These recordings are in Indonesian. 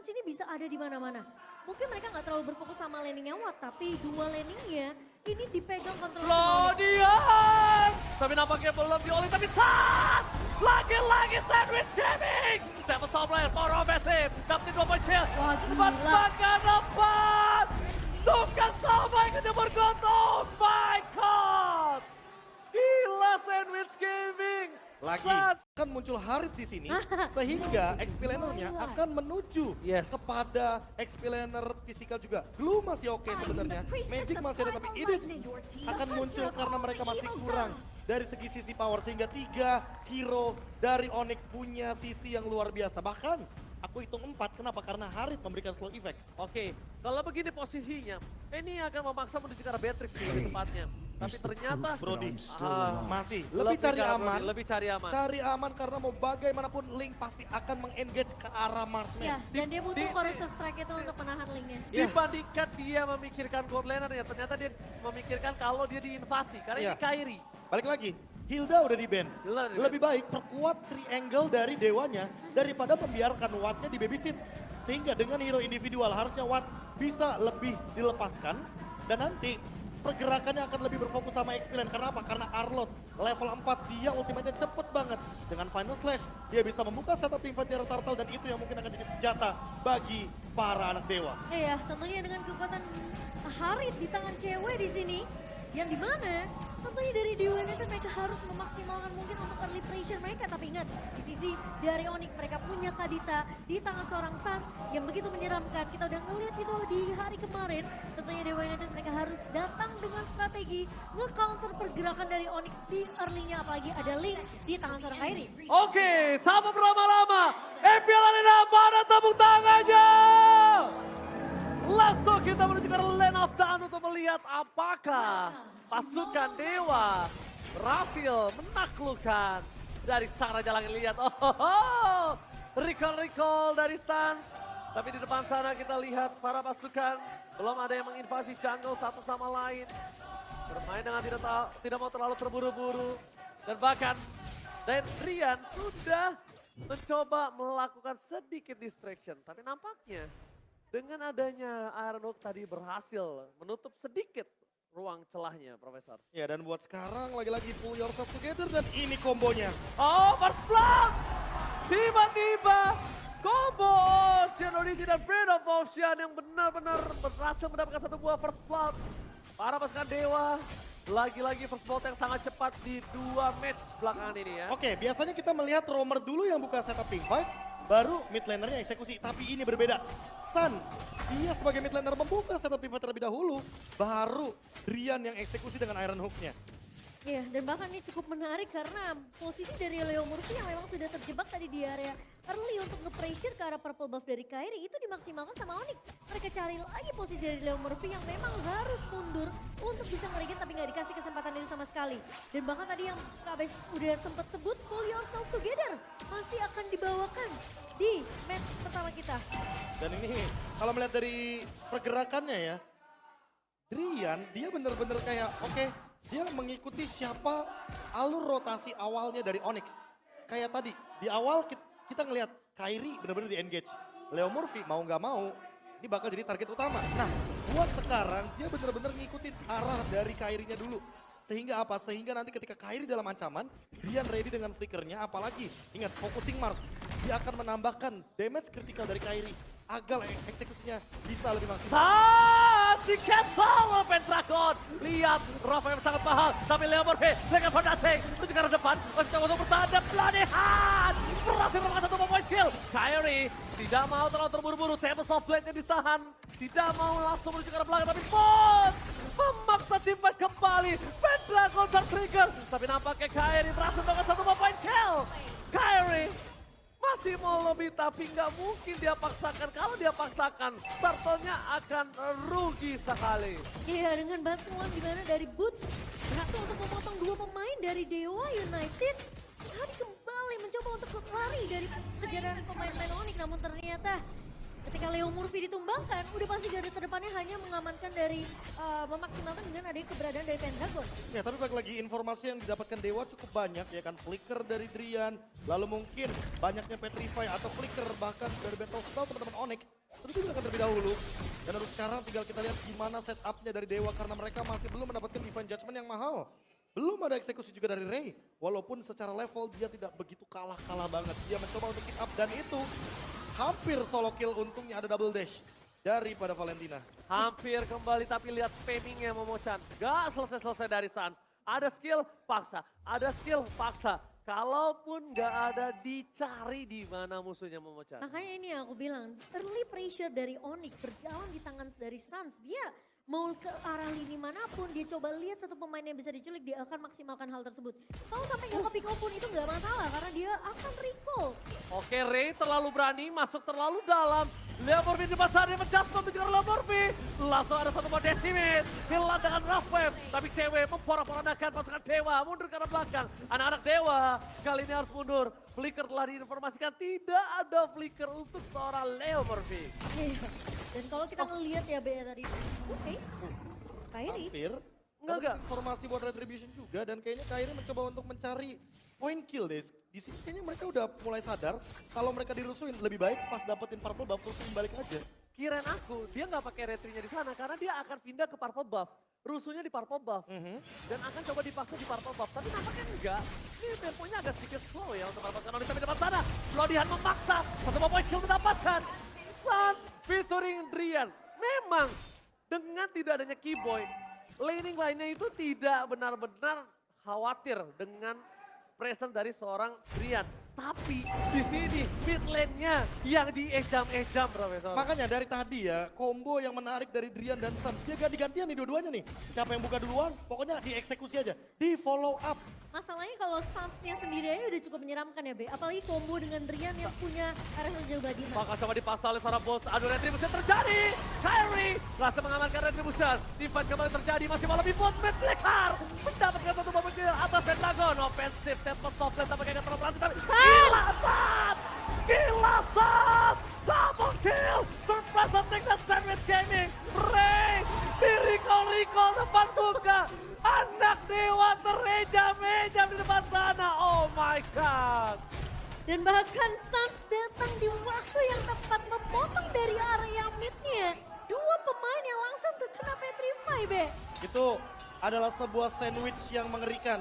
Suns ini bisa ada di mana-mana. Mungkin mereka nggak terlalu berfokus sama landingnya Watt, tapi dua landingnya ini dipegang kontrol sama Onyx. Florian! Tapi nampaknya belum dioleh, tapi Suns! Lagi-lagi Sandwich Gaming! Seven star player, power offensive, dapetin 2 point kill. Wah, gila. Bahkan dapat! Bukan sama ikutnya bergontong! My God! Gila Sandwich Gaming! Lagi Suns! akan muncul Harit di sini sehingga XP laner-nya akan menuju Yes. kepada XP laner fisikal juga. Glue masih oke sebenarnya, Magic masih ada, tapi ini akan muncul karena mereka masih kurang dari segi sisi power sehingga 3 hero dari Onyx punya sisi yang luar biasa. Bahkan aku hitung 4, kenapa? Karena Harit memberikan slow effect. Oke, kalau begini posisinya, ini akan memaksa menuju ke arah Beatrix lebih tepatnya. Tapi ternyata Brody ah, masih lebih cari ke arah aman. Brody, lebih cari aman. Cari aman karena mau bagaimanapun Link pasti akan mengengage ke arah Marsman. Ya, dan dia butuh di- corrosive strike itu untuk menahan linknya. Iya. Dibandingkan dia memikirkan gold laner ya, ternyata dia memikirkan kalau dia diinvasi. Karena Iya. ini Kairi. Balik lagi, Hilda udah di ban. Hilda udah di ban. Lebih baik perkuat triangle dari dewanya daripada membiarkan Wattnya di babysit. Sehingga dengan hero individual harusnya Watt bisa lebih dilepaskan. Dan nanti pergerakannya akan lebih berfokus sama XP Lane. Karena apa? Karena Arlott level 4 dia ultimate-nya cepet banget. Dengan Final Slash dia bisa membuka setup Inferno Turtle dan itu yang mungkin akan jadi senjata bagi para anak dewa. Iya, tentunya dengan kekuatan Harit di tangan cewek di sini, yang dimana tentunya dari Dewa United mereka harus memaksimalkan mungkin untuk early pressure mereka. Tapi ingat, di sisi dari Onyx mereka punya Kadita di tangan seorang Suns yang begitu menyeramkan. Kita udah ngeliat itu di hari kemarin. Tentunya Dewa United mereka harus datang dengan strategi nge-counter pergerakan dari Onyx di early-nya. Apalagi ada Link di tangan seorang Kairi. Oke, tanpa berlama-lama, MPL Arena pada tepuk tangannya. Langsung kita menuju ke Land of Dawn untuk melihat apakah pasukan Dewa berhasil menaklukkan dari sang Raja Langit. Lihat, recall dari Suns. Tapi di depan sana kita lihat para pasukan belum ada yang menginvasi jungle satu sama lain. Bermain dengan tidak mau terlalu terburu-buru. Dan bahkan Rian sudah mencoba melakukan sedikit distraction. Tapi nampaknya dengan adanya Ironhawk tadi berhasil menutup sedikit ruang celahnya, Profesor. Ya, dan buat sekarang lagi-lagi pull yourself together dan ini kombonya. Oh, first blast! Tiba-tiba combo Ocean Odyssey dan Breath of Ocean yang benar-benar berhasil mendapatkan satu buah first blood. Para pasukan Dewa, lagi-lagi first blood yang sangat cepat di 2 match belakangan ini ya. Oke, biasanya kita melihat Roamer dulu yang buka setup teamfight, baru mid lanernya eksekusi. Tapi ini berbeda. Suns, dia sebagai mid laner membuka setup teamfight terlebih dahulu, baru Rian yang eksekusi dengan Iron Hook-nya. Iya, dan bahkan ini cukup menarik karena posisi dari Leo Murphy yang memang sudah terjebak tadi di area early untuk nge-pressure ke arah purple buff dari Kairi itu dimaksimalkan sama Onyx. Mereka cari lagi posisi dari Leo Murphy yang memang harus mundur untuk bisa nge-regen tapi nggak dikasih kesempatan itu sama sekali. Dan bahkan tadi yang Kak Bes udah sempat sebut pull yourself together masih akan dibawakan di match pertama kita. Dan ini kalau melihat dari pergerakannya ya, Rian dia bener-bener kayak oke, dia mengikuti siapa alur rotasi awalnya dari Onyx. Kayak tadi, di awal kita ngelihat Kairi bener-bener di engage. Leo Murphy mau nggak mau, ini bakal jadi target utama. Nah, buat sekarang dia bener-bener ngikutin arah dari Kairinya dulu. Sehingga apa? Sehingga nanti ketika Kairi dalam ancaman, Rian ready dengan flickernya. Apalagi, ingat focusing mark, dia akan menambahkan damage kritikal dari Kairi. Agar eksekusinya bisa lebih maksimal. Di cancel oleh Pentagon. Lihat Rafa yang sangat mahal. Tapi Leo Murphy dengan fondasi. Itu juga ke depan. Masih coba untuk bertahan dan pelatihan. Berhasil melakukan satu point kill. Kyrie tidak mau terlalu terburu-buru. Table soft blade-nya ditahan. Tidak mau langsung menuju ke arah belakang. Tapi Bot memaksa teamfight kembali. Pentagon tertrigger. Tapi nampaknya Kyrie berhasil melakukan satu point kill. Kyrie masih mau lebih tapi nggak mungkin dia paksakan. Kalau dia paksakan, turtle-nya akan rugi sekali. Iya, dengan bantuan di mana dari Boots berhasil untuk memotong 2 pemain dari Dewa United. Tadi kembali mencoba untuk lari dari kejaran pemain-pemain Onyx, namun ternyata ketika ketika Leo Murphy ditumbangkan, udah pasti garda terdepannya hanya mengamankan dari memaksimalkan dengan adanya keberadaan dari Pendragon. Ya tapi balik lagi informasi yang didapatkan Dewa cukup banyak ya kan. Flicker dari Drian, lalu mungkin banyaknya Petrify atau Flicker bahkan dari Battlespell teman-teman Onyx. Tentu digunakan terlebih dahulu. Dan harus sekarang tinggal kita lihat gimana setupnya dari Dewa karena mereka masih belum mendapatkan Divine Judgment yang mahal. Belum ada eksekusi juga dari Ray. Walaupun secara level dia tidak begitu kalah-kalah banget. Dia mencoba untuk pick up dan itu hampir solo kill, untungnya ada double dash daripada Valentina. Hampir kembali tapi lihat spammingnya Momochan. Gak selesai-selesai dari Suns. Ada skill, paksa. Ada skill, paksa. Kalaupun gak ada, dicari di mana musuhnya Momochan. Makanya ini yang aku bilang, early pressure dari Onyx berjalan di tangan dari Suns. Dia mau ke arah lini manapun, dia coba lihat satu pemain yang bisa diculik, dia akan maksimalkan hal tersebut. Kalau sampai nggak ke pick off pun itu nggak masalah, karena dia akan recall. Oke, Ray terlalu berani, masuk terlalu dalam. Leo Murphy di pasar, dia menjaskan mengejar Leo Murphy. Langsung ada satu more decimate, hilang dengan rough wave. Tapi cewek memporak-porandakan pasukan Dewa, mundur ke arah belakang. Anak-anak Dewa kali ini harus mundur. Flicker telah diinformasikan, tidak ada flicker untuk seorang Leo Murphy. Iya. Dan kalau kita ngelihat ya Bea tadi, oke, Kairi. Hampir. Enggak. Informasi buat Retribution juga dan kayaknya Kairi mencoba untuk mencari point kill deh. Di sini kayaknya mereka udah mulai sadar kalau mereka dirusuhin lebih baik pas dapetin purple buff rusuhin balik aja. Kirain aku, dia nggak pakai retrinya di sana karena dia akan pindah ke purple buff. Rusuhnya di purple buff. Dan akan coba dipaksa di purple buff. Tapi nampaknya enggak. Ini temponya agak sedikit slow ya untuk mendapatkan Onyx di depan sana. Lodihan memaksa. Satu point kill mendapatkan. Suns featuring Drian. Memang dengan tidak adanya Keyboy, laning lainnya itu tidak benar-benar khawatir dengan presence dari seorang Drian. Tapi di sini mid lane-nya yang diejam-ejam, Profesor. Makanya dari tadi ya, combo yang menarik dari Drian dan Suns, dia ganti-gantian nih dua-duanya nih. Siapa yang buka duluan, pokoknya dieksekusi aja, di follow up. Masalahnya kalau Suns-nya sendiri aja udah cukup menyeramkan ya Be. Apalagi combo dengan Drian yang punya area jauh badiman. Maka coba dipaksa oleh seorang bos. Aduh, retribution terjadi. Kyrie berhasil mengamankan retribution. Divine kembali terjadi, masih mau lebih bot. Flicker mendapatkan satu momen kill atas Pendragon. Offensive statement top lane tampaknya terlalu berhasil. Tapi gila Suns! Gila Suns! Double kill! Surprise attack dan Sandwich Gaming. Ray di recall depan buka. Anak Dewa terejam-ejam di depan sana. Oh my god. Dan bahkan Suns datang di waktu yang tepat memotong dari area mid-nya. Dua pemain yang langsung terkena Petrify, Be. Itu adalah sebuah sandwich yang mengerikan.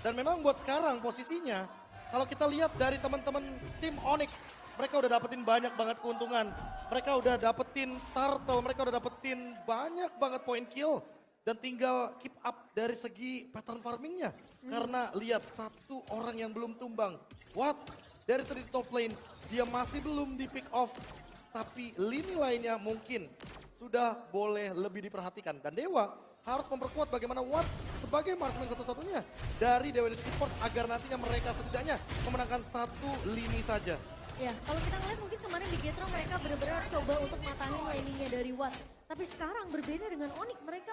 Dan memang buat sekarang posisinya, kalau kita lihat dari teman-teman tim Onyx, mereka udah dapetin banyak banget keuntungan. Mereka udah dapetin turtle, mereka udah dapetin banyak banget point kill. Dan tinggal keep up dari segi pattern farmingnya. Karena lihat satu orang yang belum tumbang. What? Dari tadi top lane, dia masih belum di pick off. Tapi lini lainnya mungkin sudah boleh lebih diperhatikan. Dan Dewa harus memperkuat bagaimana Watt sebagai marksman satu-satunya dari Dewa United Esports agar nantinya mereka setidaknya memenangkan satu lini saja. Ya, kalau kita ngeliat mungkin kemarin di Getro mereka benar-benar coba untuk matangin laning-nya dari Watt. Tapi sekarang berbeda dengan Onyx, mereka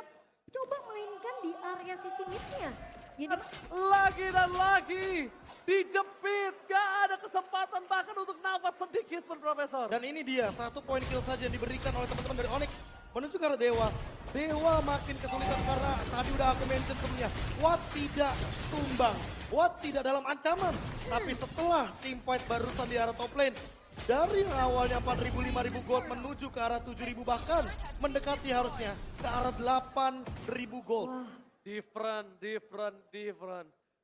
coba mainkan di area sisi mid-nya. Jadi Lagi dan lagi dijepit, gak ada kesempatan bahkan untuk nafas sedikit pun Profesor. Dan ini dia, satu poin kill saja yang diberikan oleh teman-teman dari Onyx menuju ke arah Dewa. Dewa makin kesulitan karena tadi udah aku mention sebelumnya, Watt tidak tumbang, Watt tidak dalam ancaman. Tapi setelah team fight barusan di arah top lane, dari yang awalnya 4.000, 5.000 gold menuju ke arah 7.000 bahkan mendekati harusnya ke arah 8.000 gold. Different.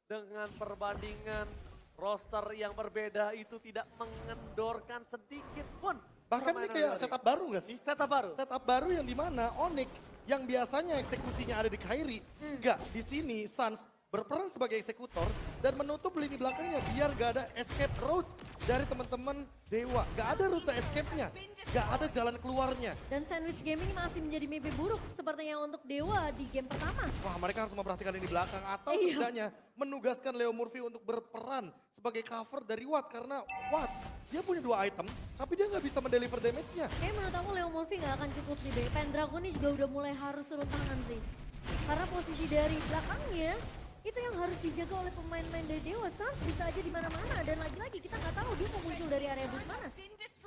Dengan perbandingan roster yang berbeda itu tidak mengendorkan sedikit pun. Bahkan ini kayak setup baru gak sih? Setup baru. Setup baru yang dimana Onyx yang biasanya eksekusinya ada di Kairi, enggak, di sini Suns berperan sebagai eksekutor dan menutup lini belakangnya biar gak ada escape route dari teman-teman Dewa. Gak ada rute escape-nya, gak ada jalan keluarnya. dan Sandwich Gaming masih menjadi mimpi buruk sepertinya untuk Dewa di game pertama. Wah, mereka harus memperhatikan lini belakang atau Iya. setidaknya menugaskan Leo Murphy untuk berperan sebagai cover dari Watt karena Watt dia punya 2 item tapi dia nggak bisa mendeliver damage-nya. Kayaknya menurut aku Leo Murphy gak akan cukup sih, Be. Pendragon ini juga udah mulai harus turun tangan sih. Karena posisi dari belakangnya Itu yang harus dijaga oleh pemain-pemain dari Dewa. Sans bisa aja di mana-mana dan lagi-lagi kita nggak tahu dia mau muncul dari area bus mana.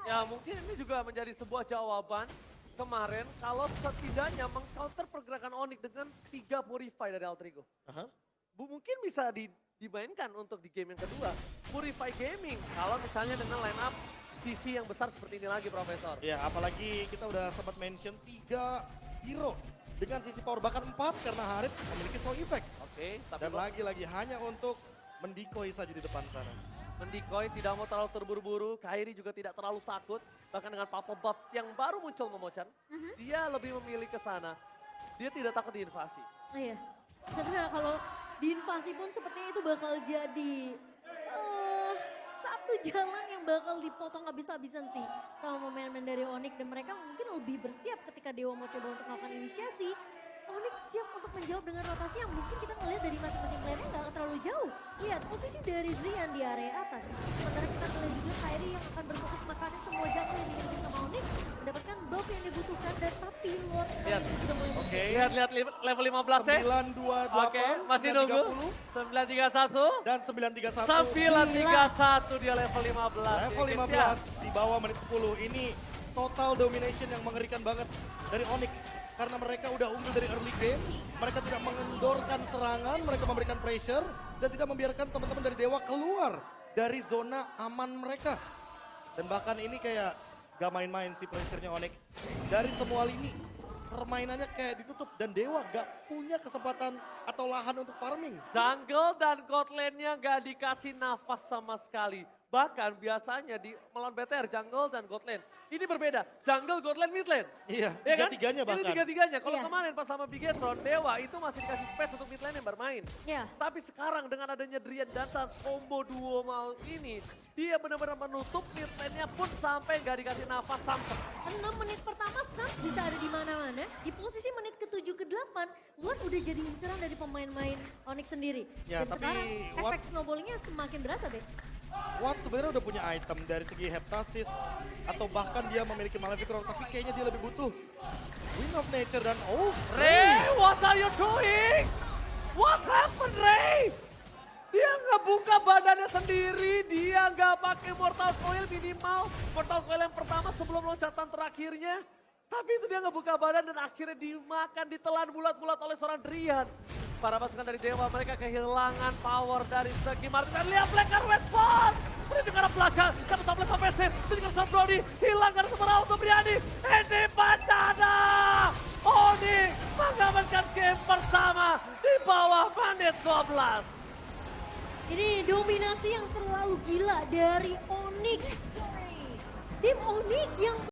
Ya mungkin ini juga menjadi sebuah jawaban kemarin kalau setidaknya meng-counter pergerakan Onyx dengan 3 Purify dari Altrigo. Aha. Mungkin bisa dimainkan untuk di game yang kedua. Purify Gaming kalau misalnya dengan line up sisi yang besar seperti ini lagi Profesor. Ya, apalagi kita udah sempat mention 3 hero dengan sisi power bahkan 4 karena Harit memiliki slow effect. Oke, tapi Dan lagi-lagi hanya untuk mendikoy saja di depan sana. mendikoy tidak mau terlalu terburu-buru, Kairi juga tidak terlalu takut. Bahkan dengan Papa Buff yang baru muncul Momochan, dia lebih memilih ke sana. Dia tidak takut diinvasi. Oh iya, karena kalau diinvasi pun sepertinya itu bakal jadi satu jalan yang bakal dipotong habis-habisan sih sama pemain-pemain dari Onyx. Dan mereka mungkin lebih bersiap ketika Dewa mau coba untuk melakukan inisiasi. Onyx siap untuk menjawab dengan rotasi yang mungkin kita ngelihat dari masing-masing playernya nggak terlalu jauh. Lihat posisi dari Zian di area atas. Sementara kita ngelihat juga Kairi yang akan berfokus makanin semua jatuh yang dimiliki sama Onyx. Mendapatkan buff yang dibutuhkan dan tapi Lord Lihat. Onyx sudah mulai Oke. Lihat level 15 ya. 928, Oke, masih nunggu. 930, 931. dan 931. 931 dia level 15. Level Oke, 15 di bawah menit 10. Ini total domination yang mengerikan banget dari Onyx. Karena mereka udah unggul dari early game, mereka tidak mengendorkan serangan, mereka memberikan pressure, dan tidak membiarkan teman-teman dari Dewa keluar dari zona aman mereka. Dan bahkan ini kayak gak main-main sih pressure-nya Onyx. Dari semua lini, permainannya kayak ditutup dan Dewa gak punya kesempatan atau lahan untuk farming. Jungle dan god lane-nya gak dikasih nafas sama sekali. Bahkan biasanya di melawan BTR, jungle dan god lane. Ini berbeda, jungle, god lane, mid lane. Iya, Ya kan? tiga-tiganya bahkan. Ini tiga-tiganya. Kalau Iya. kemarin pas sama Bigetron, Dewa itu masih dikasih space untuk mid lane yang bermain. Ya. Tapi sekarang dengan adanya Drian dan Sans combo duo mau ini, dia benar-benar menutup mid lane-nya pun sampai gak dikasih nafas Samsung. 6 menit pertama Sans bisa ada di mana-mana. Di posisi menit ke-7 ke-8, Watt udah jadi inceran dari pemain-main Onyx sendiri. Ya, Dan tapi sekarang Watt- efek snowballingnya semakin berasa deh. Watt sebenarnya udah punya item dari segi Heptasis atau bahkan dia memiliki Maleficor, tapi kayaknya dia lebih butuh Wind of Nature dan Ray, what are you doing? What happened, Ray? Dia ngebuka badannya sendiri, dia nggak pakai Mortal Coil minimal. Mortal Coil yang pertama sebelum loncatan terakhirnya. Tapi itu dia ngebuka badan dan akhirnya dimakan, ditelan bulat-bulat oleh seorang Drian. Para pasukan dari Dewa, mereka kehilangan power dari segi Martin. Dan lihat Blacker Westfall! Beri ke arah belakang, dapat top lane offensive. Itu juga sama Brody, hilang karena sementara untuk Briani. Ini bencana! Onyx mengamankan game pertama di bawah menit 12. Ini dominasi yang terlalu gila dari Onyx. Tim Onyx yang